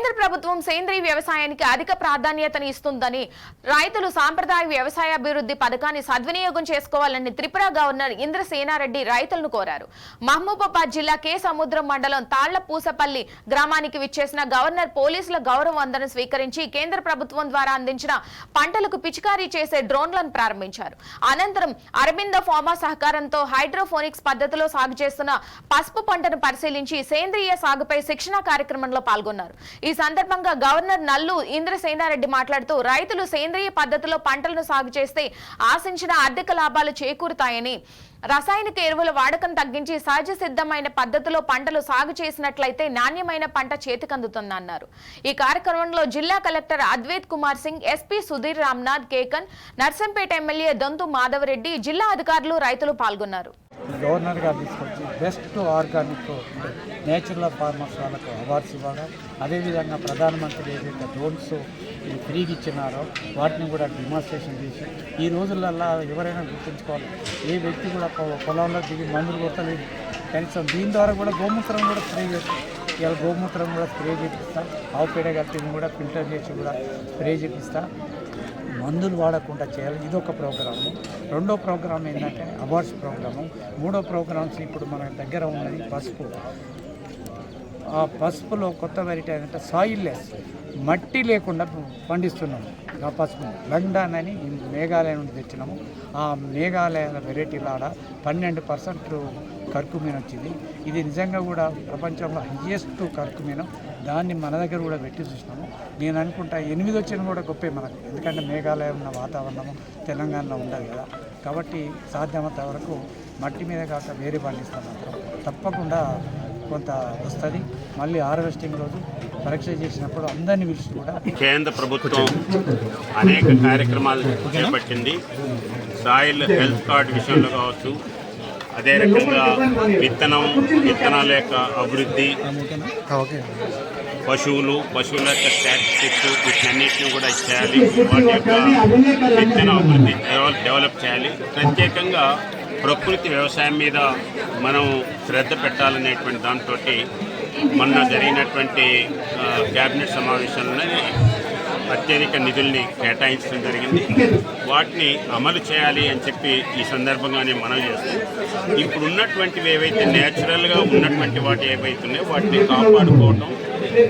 కేంద్ర ప్రభుత్వం సేంద్రీయ వ్యవసాయానికి అధిక ప్రాధాన్యతను ఇస్తుందని రైతులు సాంప్రదాయ వ్యవసాయ అభివృద్ధి పథకాన్ని సద్వినియోగం చేసుకోవాలని త్రిపుర గవర్నర్ ఇంద్రసేనారెడ్డి రైతులను కోరారు. మహబూబాబాద్ జిల్లా కే సముద్రం మండలం తాళ్లపూసపల్లి గ్రామానికి విచ్చేసిన గవర్నర్ పోలీసుల గౌరవ వందనం స్వీకరించి కేంద్ర ప్రభుత్వం ద్వారా అందించిన పంటలకు పిచికారీ చేసే డ్రోన్లను ప్రారంభించారు. అనంతరం అరబిందో ఫార్మా సహకారంతో హైడ్రోఫోనిక్స్ పద్ధతిలో సాగు చేస్తున్న పసుపు పంటను పరిశీలించి సేంద్రీయ సాగుపై శిక్షణ కార్యక్రమంలో పాల్గొన్నారు. ఈ సందర్భంగా గవర్నర్ నల్లు ఇంద్రసేనారెడ్డి మాట్లాడుతూ రైతులు సేంద్రీయ పద్ధతిలో పంటలను సాగు చేస్తే ఆశించిన ఆర్థిక లాభాలు చేకూరుతాయని, రసాయనిక ఎరువుల వాడకం తగ్గించి సహజ సిద్ధమైన పద్ధతిలో పంటలు సాగు చేసినట్లయితే నాణ్యమైన పంట చేతికందుతుందన్నారు. ఈ కార్యక్రమంలో జిల్లా collector Advait Kumar Singh, SP Sudheer Ramnath Kekan, Narsampet MLA Donthu Madhavareddy, జిల్లా అధికారులు, రైతులు పాల్గొన్నారు. గవర్నర్ గారు తీసుకొచ్చి బెస్ట్ ఆర్గానిక్ నేచురల్ ఫార్మర్స్ వాళ్ళకు అవార్డ్స్ ఇవ్వడం, అదేవిధంగా ప్రధానమంత్రి ఏదైతే డ్రోన్స్ ఫ్రీగా ఇచ్చినారో వాటిని కూడా డిమాన్స్ట్రేషన్ చేసి ఈ రోజులల్లో ఎవరైనా గుర్తుంచుకోవాలి, ఏ వ్యక్తి కూడా పొలంలో దిగి మందులు కొట్టలేదు. కనీసం దీని ద్వారా కూడా గోమూత్రం కూడా స్ప్రే చేస్తాం. ఇలా గోమూత్రం కూడా స్ప్రే చేపిస్తా, ఆవు పేడ గట్టిని కూడా ఫిల్టర్ చేసి కూడా స్ప్రే చేపిస్తా. మందులు వాడకుండా చేయాలి. ఇదొక ప్రోగ్రాము. రెండో ప్రోగ్రాం ఏంటంటే అవార్డ్స్ ప్రోగ్రాము. మూడో ప్రోగ్రామ్స్ ఇప్పుడు మన దగ్గర ఉన్నది పసుపు. ఆ పసుపులో కొత్త వెరైటీ ఏంటంటే సాయిల్లెస్, మట్టి లేకుండా పండిస్తున్నాము. ఆ పసుపు లంగ్డాన్ అని మేఘాలయ నుండి తెచ్చినాము. ఆ మేఘాలయ వెరైటీలాడ 12% కర్కుమీన వచ్చింది. ఇది నిజంగా కూడా ప్రపంచంలో హయ్యెస్ట్ కర్కుమీన. దాన్ని మన దగ్గర కూడా పెట్టి చూసినాము. నేను అనుకుంటా 8 వచ్చినా కూడా గొప్పే మనకు, ఎందుకంటే మేఘాలయ ఉన్న వాతావరణము తెలంగాణలో ఉండదు కదా. కాబట్టి సాధ్యమంత వరకు మట్టి మీద కాక వేరే పండిస్తాం మాత్రం తప్పకుండా కొంత వస్తుంది. మళ్ళీ హార్వెస్టింగ్ రోజు పరీక్ష చేసినప్పుడు అందరినీ పిలిచి కూడా కేంద్ర ప్రభుత్వం అనేక కార్యక్రమాలు చేపట్టింది. సాయిల్ హెల్త్ కార్డ్ విషయంలో కావచ్చు, అదే రకంగా విత్తనాల యొక్క అభివృద్ధి, పశువుల యొక్క స్టాటిస్టిక్స్, వీటన్నిటిని కూడా చేయాలి. వాటి యొక్క విత్తన అభివృద్ధి డెవలప్ చేయాలి. ప్రత్యేకంగా ప్రకృతి వ్యవసాయం మీద మనం శ్రద్ధ పెట్టాలనేటువంటి దాంతో మొన్న జరిగినటువంటి క్యాబినెట్ సమావేశంలోనే అత్యధిక నిధుల్ని కేటాయించడం జరిగింది. వాటిని అమలు చేయాలి అని చెప్పి ఈ సందర్భంగానే మనం చేస్తాం. ఇప్పుడు ఉన్నటువంటివి ఏవైతే న్యాచురల్గా ఉన్నటువంటి వాటి ఏవైతున్నాయో వాటిని కాపాడుకోవడం,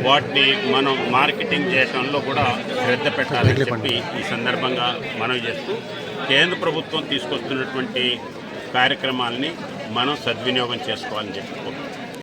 వాటిని మనం మార్కెటింగ్ చేయడంలో కూడా శ్రద్ధ పెట్టాలని చెప్పి ఈ సందర్భంగా మనం చేస్తూ కేంద్ర ప్రభుత్వం తీసుకొస్తున్నటువంటి కార్యక్రమాలని మనం సద్వినియోగం చేసుకోవాలని చెప్పి